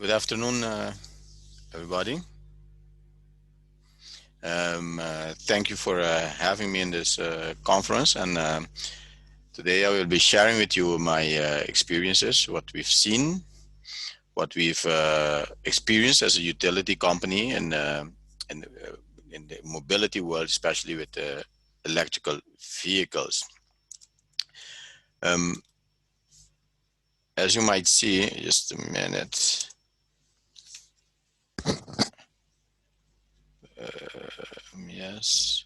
Good afternoon, everybody. Thank you for having me in this conference. And today I will be sharing with you my experiences, what we've seen, what we've experienced as a utility company, in, in the mobility world, especially with electrical vehicles. Um, as you might see, just a minute. Yes.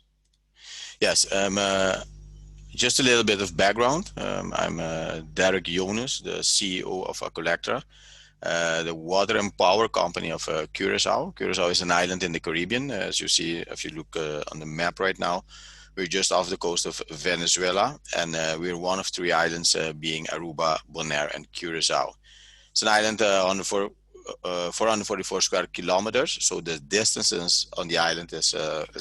Yes. Just a little bit of background. I'm Darick Jonis, the CEO of Collectra, the water and power company of Curacao. Curacao is an island in the Caribbean. As you see, if you look on the map right now, we're just off the coast of Venezuela, and we're one of three islands, being Aruba, Bonaire, and Curacao. It's an island on 444 square kilometers, so the distances on the island is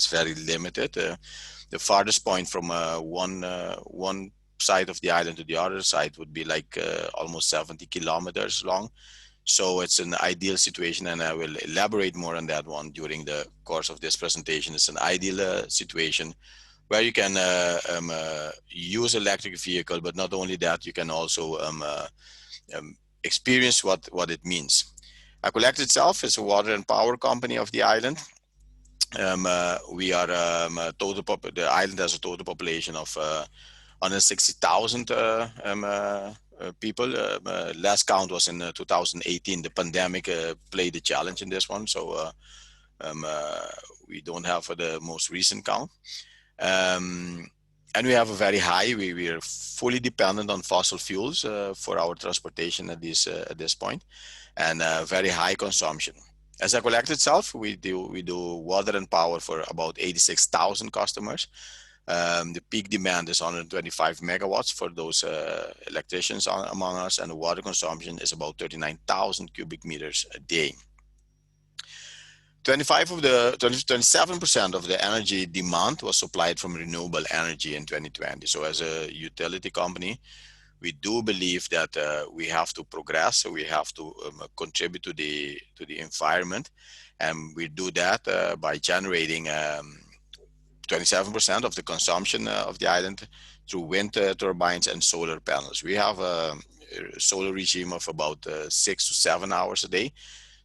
very limited. The farthest point from one side of the island to the other side would be like almost 70 kilometers long. So it's an ideal situation, and I will elaborate more on that one during the course of this presentation. It's an ideal situation where you can use electric vehicle, but not only that, you can also um, experience what it means. Acolect itself is a water and power company of the island. We are the island has a total population of 160,000 people. Last count was in 2018. The pandemic played a challenge in this one, so um, uh, we don't have the most recent count. Um, and we have a very high. We are fully dependent on fossil fuels for our transportation at this point, and very high consumption. As a collect itself, we do water and power for about 86,000 customers. The peak demand is 125 megawatts for those electricians among us, and the water consumption is about 39,000 cubic meters a day. 27% of the energy demand was supplied from renewable energy in 2020. So as a utility company, we do believe that we have to progress. So we have to contribute to the environment, and we do that by generating 27% of the consumption of the island through wind turbines and solar panels. We have a solar regime of about 6 to 7 hours a day,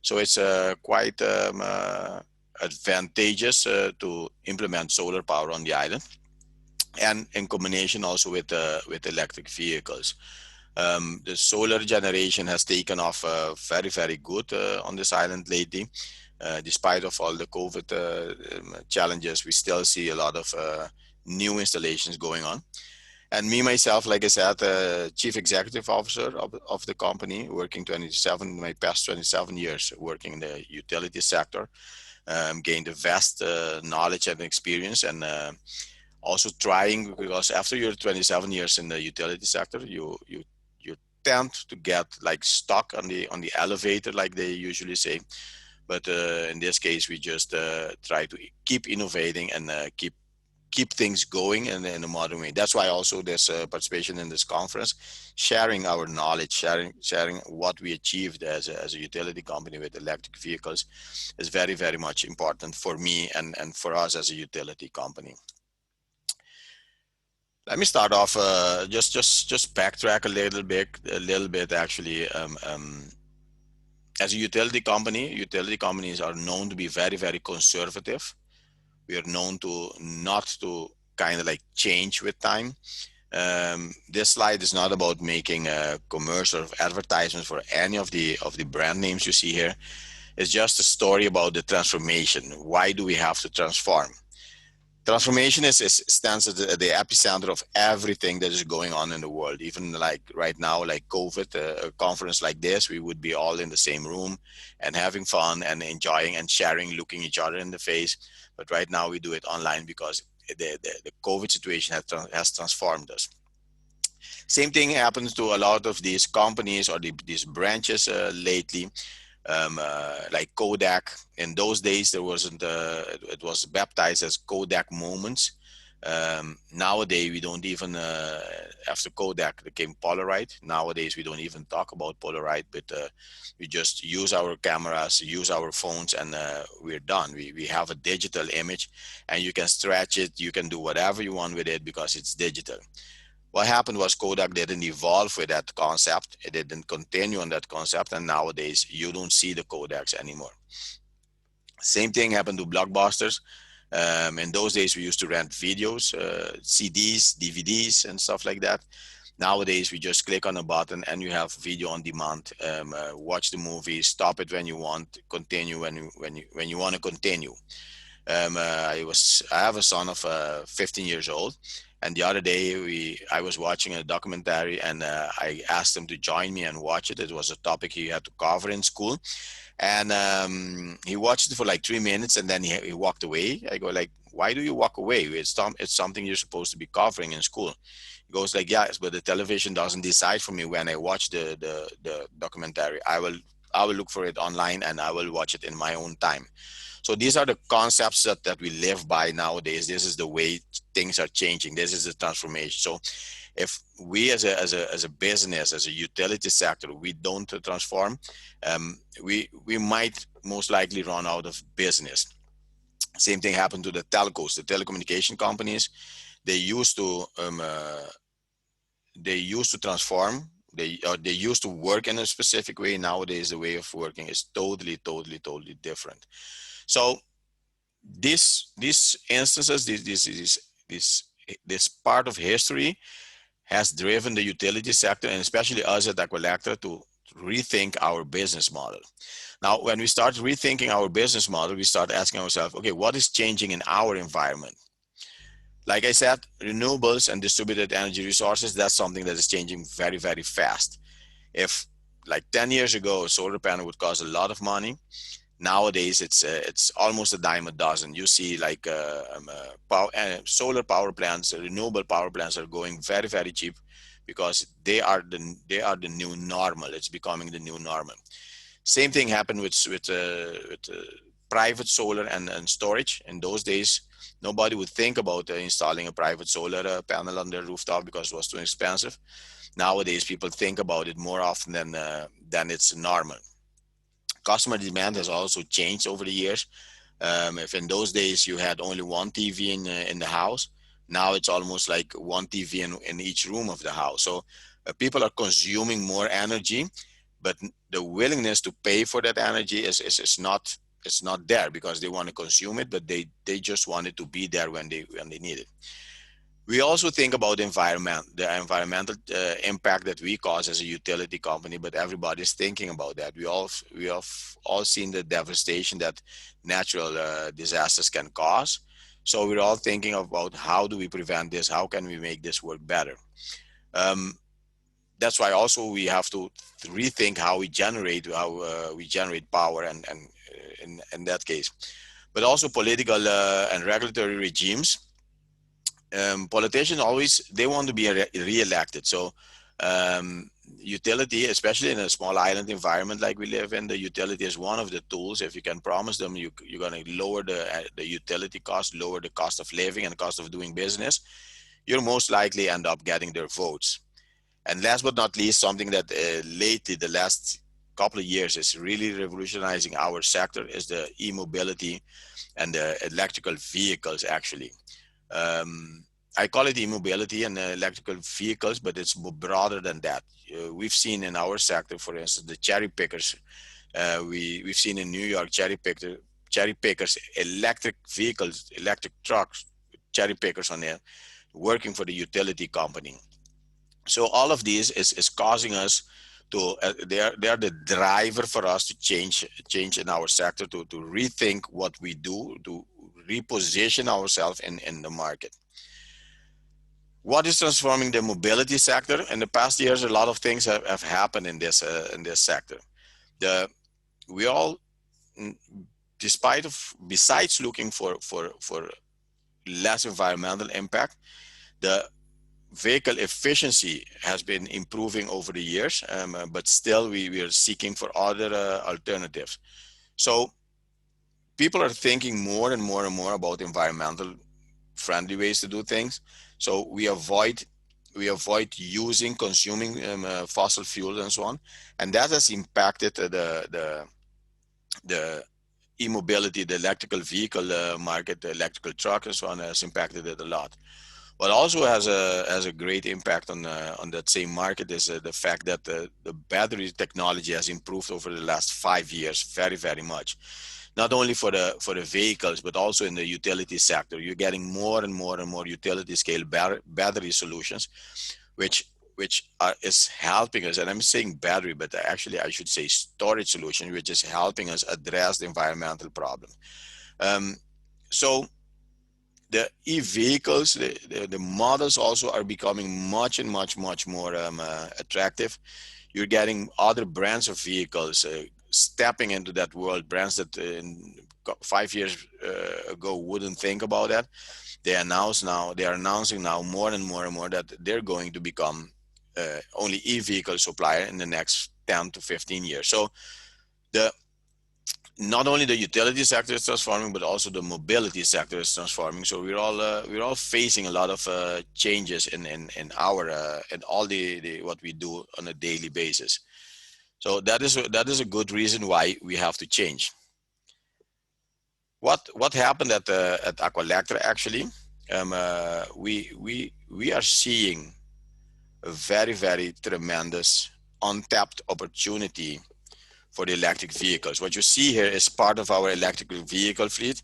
so it's quite advantageous to implement solar power on the island, and in combination also with electric vehicles. The solar generation has taken off very good on this island lately. Despite of all the COVID challenges, we still see a lot of new installations going on. And me myself, like I said, chief executive officer of the company, working 27 my past 27 years working in the utility sector, gained a vast knowledge and experience, and also trying, because after you're 27 years in the utility sector, you tend to get like stuck on the elevator, like they usually say. But in this case, we just try to keep innovating and keep things going in a modern way. That's why also there's participation in this conference, sharing our knowledge, sharing what we achieved as a utility company with electric vehicles is very much important for me and for us as a utility company. Let me start off just backtrack a little bit actually. As a utility companies are known to be very conservative. We are known to not to kind of like change with time. This slide is not about making a commercial or advertisement for any of the brand names you see here. It's just a story about the transformation. Why do we have to transform? Transformation stands at the epicenter of everything that is going on in the world. Even like right now, like COVID, a conference like this, we would be all in the same room and having fun and enjoying and sharing, looking each other in the face. But right now we do it online because the COVID situation has transformed us. Same thing happens to a lot of these companies or these branches lately, like Kodak. In those days, there wasn't. It was baptized as Kodak Moments. Nowadays, we don't even, after Kodak became Polaroid, nowadays we don't even talk about Polaroid, but we just use our cameras, use our phones, and we're done. We have a digital image, and you can stretch it, you can do whatever you want with it because it's digital. What happened was Kodak didn't evolve with that concept, it didn't continue on that concept, and nowadays you don't see the Kodaks anymore. Same thing happened to blockbusters. In those days, we used to rent videos, CDs, DVDs, and stuff like that. Nowadays, we just click on a button and you have video on demand. Watch the movie, stop it when you want, continue when you want to continue. I have a son of 15 years old, and the other day I was watching a documentary, and I asked him to join me and watch it. It was a topic he had to cover in school, and he watched it for like 3 minutes, and then he walked away. I go like, why do you walk away? It's something you're supposed to be covering in school. He goes like, yes, but the television doesn't decide for me when I watch the documentary. I will look for it online and I will watch it in my own time. So these are the concepts that we live by nowadays. This is the way things are changing. This is the transformation. So if we as a business, as a utility sector, we don't transform, we might most likely run out of business. Same thing happened to the telcos, the telecommunication companies. They used to transform. They used to work in a specific way. Nowadays, the way of working is totally different. So these instances, this part of history has driven the utility sector, and especially us at Aqualectra, to rethink our business model. Now, when we start rethinking our business model, we start asking ourselves, okay, what is changing in our environment? Like I said, renewables and distributed energy resources, that's something that is changing very fast. If like 10 years ago, a solar panel would cost a lot of money, nowadays it's almost a dime a dozen. You see like solar power plants, renewable power plants are going very cheap because they are the new normal. It's becoming the new normal. Same thing happened with private solar and storage. In those days, nobody would think about installing a private solar panel on their rooftop because it was too expensive. Nowadays, people think about it more often than it's normal. Customer demand has also changed over the years. If in those days you had only one TV in the house, now it's almost like one TV in each room of the house. So people are consuming more energy, but the willingness to pay for that energy is not, it's not there because they want to consume it, but they just want it to be there when they need it. We also think about the environmental impact that we cause as a utility company, but everybody's thinking about that. We have all seen the devastation that natural disasters can cause. So we're all thinking about how do we prevent this? How can we make this work better? Um, that's why also we have to rethink how we generate power and in that case, but also political and regulatory regimes. Politicians always, they want to be re-elected. So utility, especially in a small island environment like we live in, the utility is one of the tools. If you can promise them you're going to lower the utility cost, lower the cost of living and cost of doing business, you'll most likely end up getting their votes. And last but not least, something that lately, the last couple of years, is really revolutionizing our sector is the e-mobility and the electrical vehicles, actually. I call it e-mobility and electrical vehicles, but it's broader than that. We've seen in our sector, for instance, the cherry pickers. We've seen in New York cherry pickers, electric vehicles, electric trucks, cherry pickers on there, working for the utility company. So all of these is causing us to they are the driver for us to change in our sector, to rethink what we do, to reposition ourselves in the market. What is transforming the mobility sector? In the past years, a lot of things have happened in this sector. We all, despite of besides looking for less environmental impact, the vehicle efficiency has been improving over the years, but still we are seeking for other alternatives. So people are thinking more and more about environmental friendly ways to do things. So we avoid using, consuming fossil fuels and so on, and that has impacted the e-mobility, the electrical vehicle market, the electrical truck and so on has impacted it a lot. What also has a great impact on that same market is the fact that the battery technology has improved over the last 5 years very, very much. Not only for the vehicles, but also in the utility sector. You're getting more and more and more utility scale battery solutions, which is helping us. And I'm saying battery, but actually I should say storage solution, which is helping us address the environmental problem. Um, so the e-vehicles, the models also are becoming much and much, much more attractive. You're getting other brands of vehicles stepping into that world, brands that 5 years ago wouldn't think about that. They are announcing now more and more and more that they're going to become only e-vehicle supplier in the next 10 to 15 years. So the not only the utility sector is transforming, but also the mobility sector is transforming. So we're all facing a lot of changes in our in all the what we do on a daily basis. So that is a good reason why we have to change. What happened at Aqualectra actually? We are seeing a very, very tremendous untapped opportunity for the electric vehicles. What you see here is part of our electric vehicle fleet.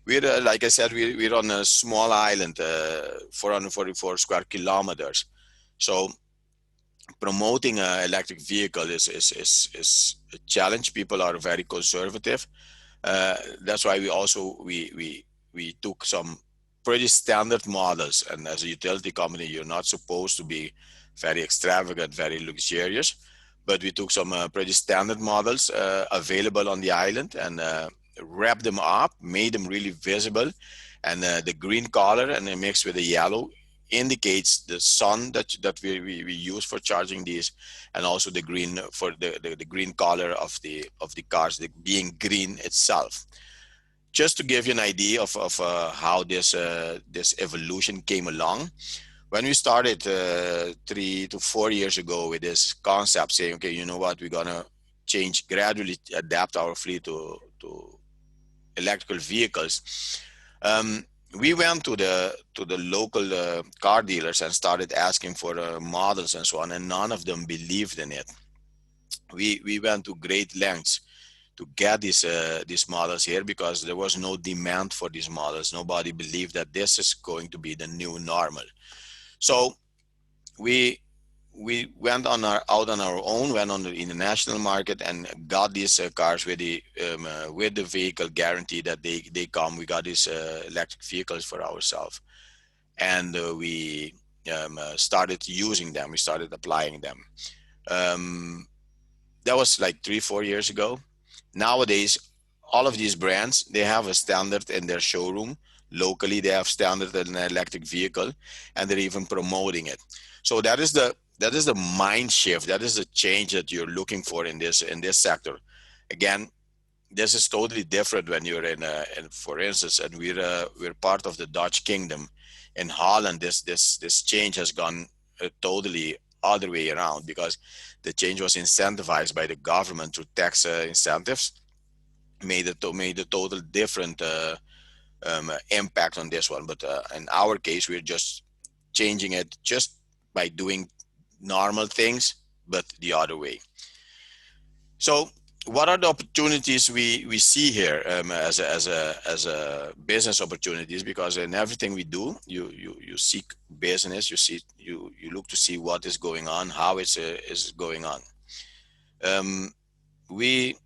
We're, like I said, we're on a small island, 444 square kilometers. So promoting an electric vehicle is a challenge. People are very conservative. That's why we took some pretty standard models. And as a utility company, you're not supposed to be very extravagant, very luxurious. But we took some pretty standard models available on the island and wrapped them up, made them really visible. And the green color and then mixed with the yellow indicates the sun that we use for charging these, and also the green for the green color of the cars, the being green itself. Just to give you an idea of how this evolution came along. When we started 3 to 4 years ago with this concept, saying, okay, you know what, we're gonna change, gradually adapt our fleet to electrical vehicles. Um, we went to the local car dealers and started asking for models and so on, and none of them believed in it. We went to great lengths to get these models here because there was no demand for these models. Nobody believed that this is going to be the new normal. So we we went out on our own, went on the international market and got these cars with the vehicle guarantee that they come. We got these electric vehicles for ourselves, and we started using them. We started applying them. Um, that was like 3 4 years ago. Nowadays, all of these brands, they have a standard in their showroom. Locally, they have standard in an electric vehicle, and they're even promoting it. So that is the mind shift. That is the change that you're looking for in this sector. Again, this is totally different when you're in for instance, and we're part of the Dutch kingdom. In Holland, this change has gone totally other way around, because the change was incentivized by the government through tax incentives, made a total different impact on this one. But in our case, we're just changing it just by doing normal things, but the other way. So, what are the opportunities we see here as a business opportunities? Because in everything we do, you seek business, you look to see what is going on, how it's is going on. Um, we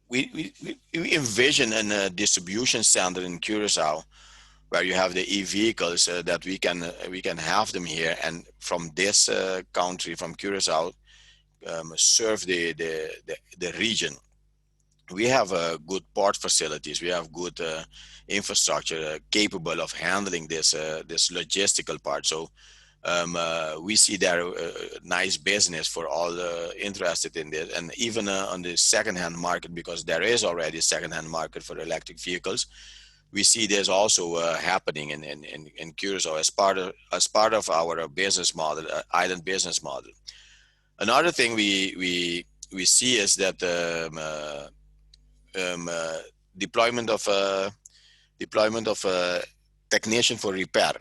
we envision a distribution center in Curacao where you have the e-vehicles that we can have them here, and from this country, from Curacao, serve the region. We have good port facilities. We have good infrastructure capable of handling this logistical part. So we see there a nice business for all interested in this, and even on the secondhand market, because there is already a secondhand market for electric vehicles. we see this also happening in Curacao as part of our business model, island business model. Another thing we see is that um, uh, deployment of technician for repair.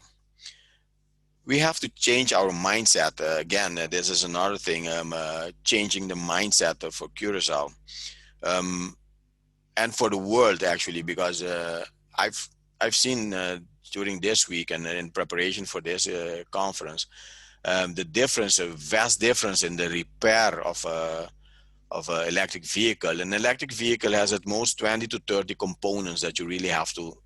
We have to change our mindset. Again, this is another thing, changing the mindset for Curacao, um, and for the world actually, because I've I've seen during this week and in preparation for this conference, the difference, a vast difference in the repair of an electric vehicle. An electric vehicle has at most 20 to 30 components that you really have to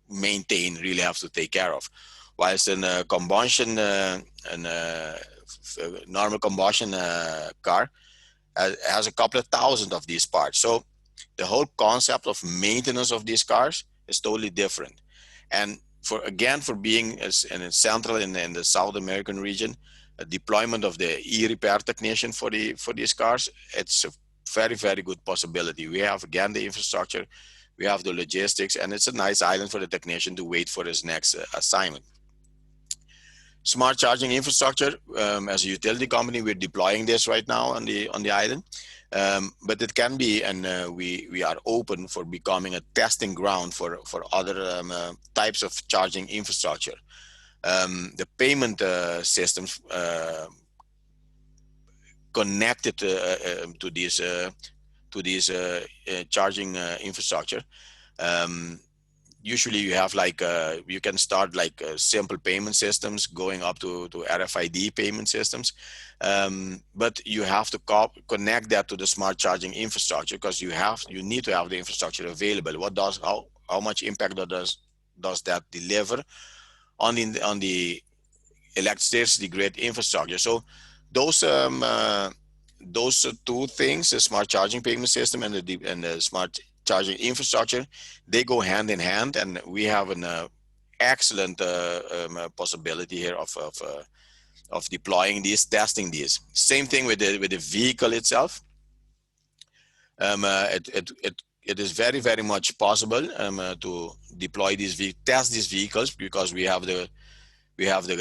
maintain, really have to take care of. Whilst in a combustion, normal combustion car has a couple of thousand of these parts. So the whole concept of maintenance of these cars is totally different. And for being in central in the South American region, a deployment of the e-repair technician for these cars, it's a very good possibility. We have again the infrastructure, we have the logistics, and it's a nice island for the technician to wait for his next assignment. Smart charging infrastructure, as a utility company, we're deploying this right now on the island. But it can be, and we are open for becoming a testing ground for other types of charging infrastructure. The payment systems connected to these charging infrastructure. Usually you have like you can start like simple payment systems going up to RFID payment systems, but you have to connect that to the smart charging infrastructure, because you need to have the infrastructure available. How much impact does that deliver on the electricity grid infrastructure? So those two things, the smart charging payment system and the smart charging infrastructure, they go hand in hand, and we have an excellent possibility here of deploying these, testing these. Same thing with the vehicle itself. It is very much possible to deploy test these vehicles, because we have the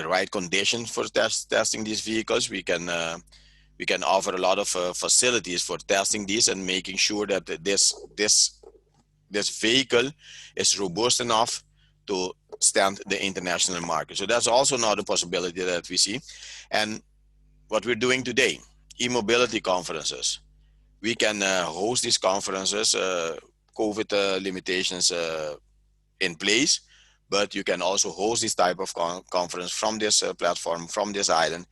right conditions for testing these vehicles. We can offer a lot of facilities for testing these and making sure that this vehicle is robust enough to stand the international market. So that's also another possibility that we see. And what we're doing today, e-mobility conferences, we can host these conferences, COVID limitations in place, but you can also host this type of conference from this platform, from this island,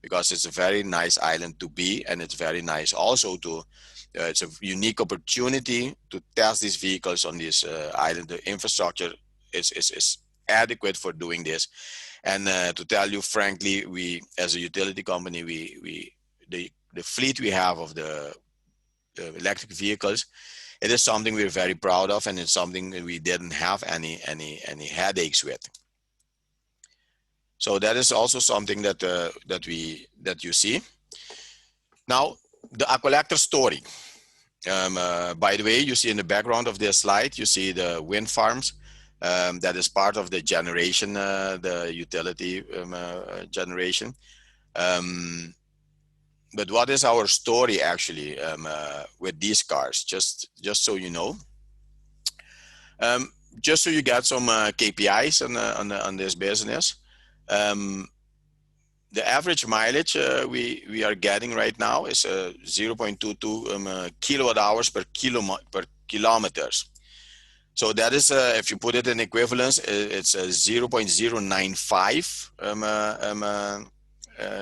because it's a very nice island to be, and it's very nice also to it's a unique opportunity to test these vehicles on this island. The infrastructure is adequate for doing this. And to tell you frankly, we as a utility company, the fleet we have of the electric vehicles, it is something we're very proud of, and it's something that we didn't have any headaches with. So that is also something that you see. Now, the Aqualector story. By the way, you see in the background of this slide, you see the wind farms. That is part of the generation, the utility generation. But what is our story actually with these cars? Just so you know. Just so you get some KPIs on this business. The average mileage we are getting right now is 0.22 kilowatt hours per kilometers. So that is, if you put it in equivalence, it's 0.095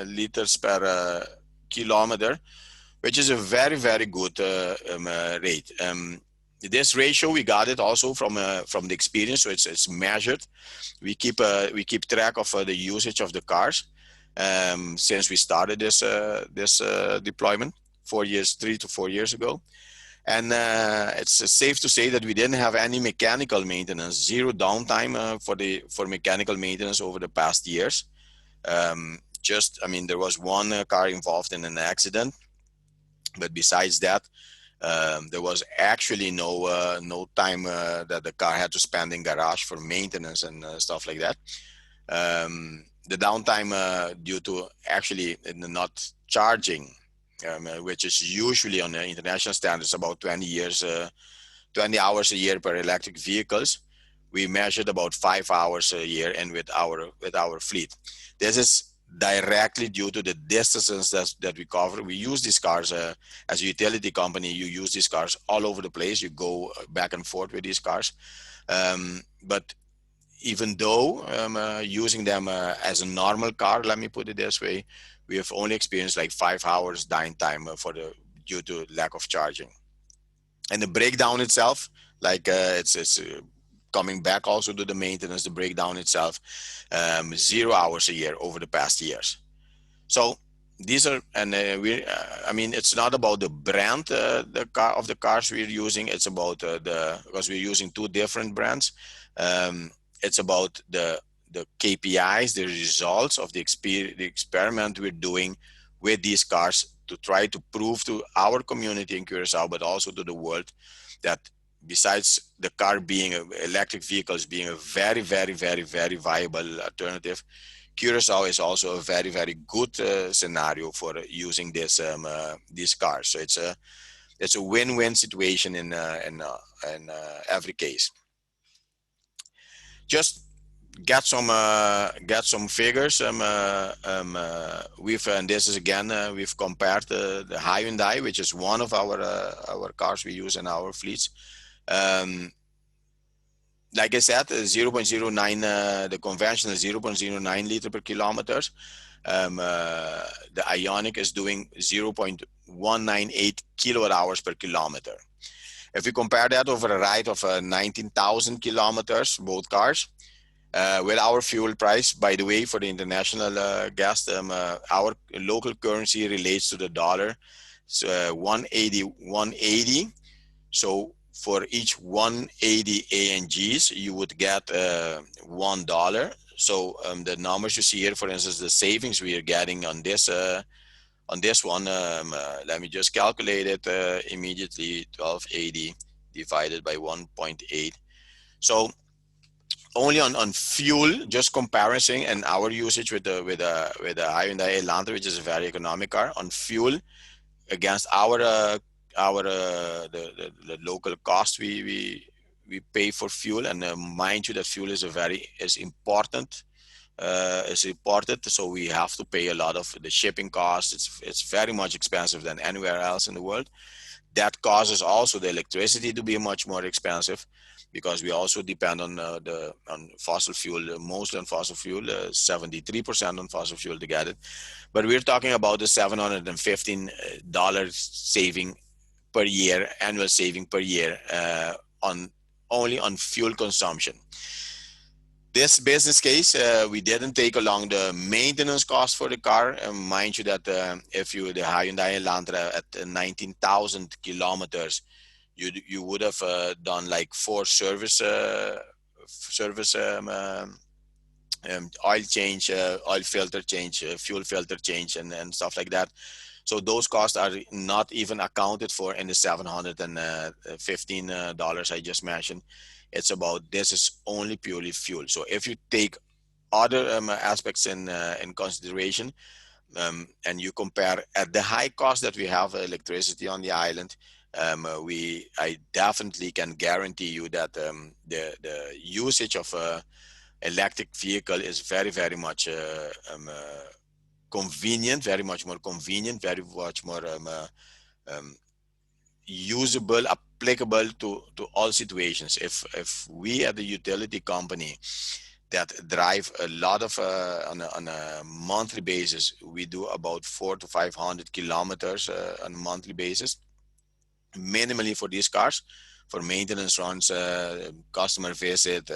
liters per kilometer, which is a very good rate. This ratio, we got it also from the experience, so it's measured. We keep track of the usage of the cars since we started this deployment 3 to 4 years ago. And it's safe to say that we didn't have any mechanical maintenance, zero downtime for mechanical maintenance over the past years. There was one car involved in an accident, but besides that, There was actually no time that the car had to spend in garage for maintenance and stuff like that. The downtime due to actually not charging, which is usually on the international standards about 20 years, 20 hours a year per electric vehicles. We measured about 5 hours a year, and with our fleet, this is directly due to the distances that we cover. We use these cars as a utility company. You use these cars all over the place. You go back and forth with these cars, but even though using them as a normal car, let me put it this way, we have only experienced like 5 hours downtime due to lack of charging. And the breakdown itself, like it's coming back also to the maintenance, the breakdown itself, 0 hours a year over the past years. So these are, and I mean, it's not about the brand, the cars we're using. It's about because we're using two different brands. It's about the KPIs, the results of the experiment we're doing with these cars to try to prove to our community in Curacao, but also to the world, that besides the car being electric vehicles being a very, very, very, very viable alternative, Curacao is also a very, very good scenario for using these cars. So it's a win-win situation in every case. Just get some figures. And this is again, we've compared the Hyundai, which is one of our cars we use in our fleets. Like I said, 0.09, the conventional 0.09 liter per kilometers. The Ionic is doing 0.198 kilowatt hours per kilometer. If we compare that over a ride of 19,000 kilometers, both cars, with our fuel price, by the way, for the international guest, our local currency relates to the dollar. So 180. So for each 180 ANGs, you would get $1. So the numbers you see here, for instance, the savings we are getting on this one, let me just calculate it immediately. 1280 divided by 1.8. So only on fuel, just comparison and our usage with the Hyundai Elantra, which is a very economic car, on fuel against the local cost we pay for fuel. And mind you that fuel is important. Is important, so we have to pay a lot of the shipping costs. It's very much expensive than anywhere else in the world. That causes also the electricity to be much more expensive, because we also depend on fossil fuel, mostly on fossil fuel, 73% on fossil fuel to get it. But we're talking about the $715 saving per year, annual saving per year, on only on fuel consumption. This business case, we didn't take along the maintenance cost for the car. Mind you that if you the Hyundai Elantra at 19,000 kilometers, you would have done like 4 service oil change, oil filter change, fuel filter change, and stuff like that. So those costs are not even accounted for in the $715 I just mentioned. It's about, this is only purely fuel. So if you take other aspects in consideration, and you compare at the high cost that we have electricity on the island, I definitely can guarantee you that the usage of electric vehicle is very, very much convenient, very much more convenient, very much more usable, applicable to all situations. If we at the utility company that drive a lot of on a monthly basis, we do about 400 to 500 kilometers on a monthly basis, minimally for these cars, for maintenance runs, customer visit,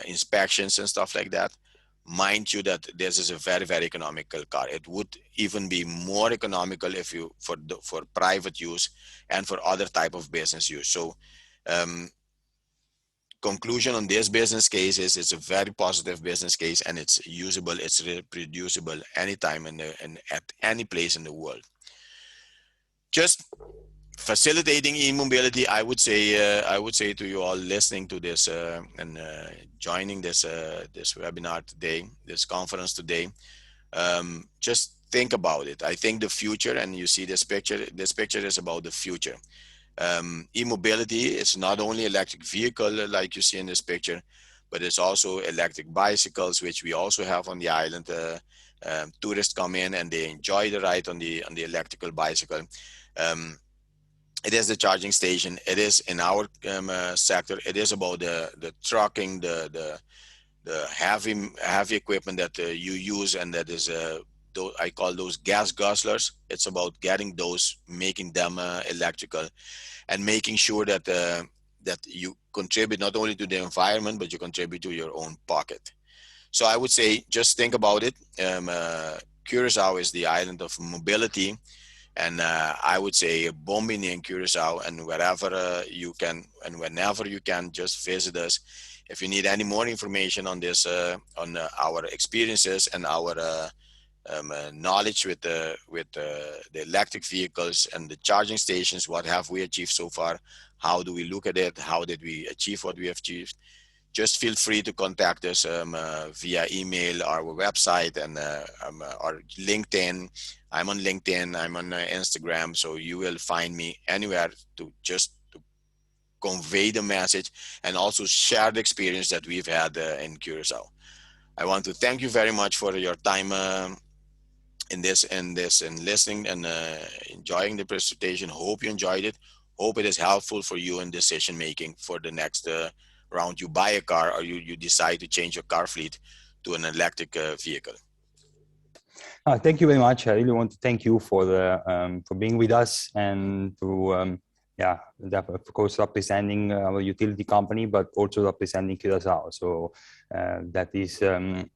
inspections and stuff like that. Mind you that this is a very, very economical car. It would even be more economical if you for private use and for other type of business use. So conclusion on this business case is it's a very positive business case, and it's usable, it's reproducible anytime and at any place in the world. Just facilitating e-mobility, I would say to you all listening to this and joining this webinar today, this conference today, just think about it. I think the future, and you see this picture is about the future. E-mobility is not only electric vehicle like you see in this picture, but it's also electric bicycles, which we also have on the island. Tourists come in and they enjoy the ride on the electrical bicycle. It is the charging station. It is in our sector. It is about the trucking, the heavy equipment that you use, and that is I call those gas guzzlers. It's about getting those, making them electrical, and making sure that that you contribute not only to the environment, but you contribute to your own pocket. So I would say just think about it. Curacao is the island of mobility, and I would say Bombini and Curacao, and wherever you can and whenever you can, just visit us. If you need any more information on this, on our experiences and our knowledge with the electric vehicles and the charging stations, what have we achieved so far? How do we look at it? How did we achieve what we have achieved? Just feel free to contact us via email, our website, and our LinkedIn. I'm on LinkedIn, I'm on Instagram, so you will find me anywhere to just to convey the message and also share the experience that we've had in Curacao. I want to thank you very much for your time in this and listening and enjoying the presentation. Hope you enjoyed it. Hope it is helpful for you in decision making for the next round you buy a car, or you decide to change your car fleet to an electric vehicle. Thank you very much. I really want to thank you for being with us and to of course representing our utility company, but also representing Curacao. So that is an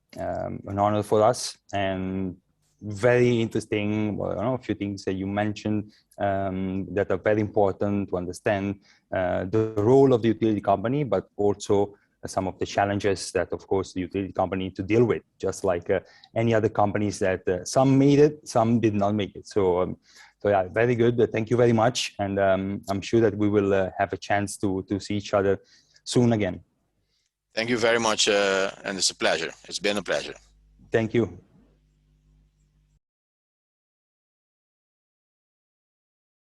honor for us, and very interesting. A few things that you mentioned that are very important to understand the role of the utility company, but also some of the challenges that, of course, the utility company need to deal with, just like any other companies that some made it, some did not make it. So yeah, very good. Thank you very much. And I'm sure that we will have a chance to see each other soon again. Thank you very much. And it's a pleasure. It's been a pleasure. Thank you.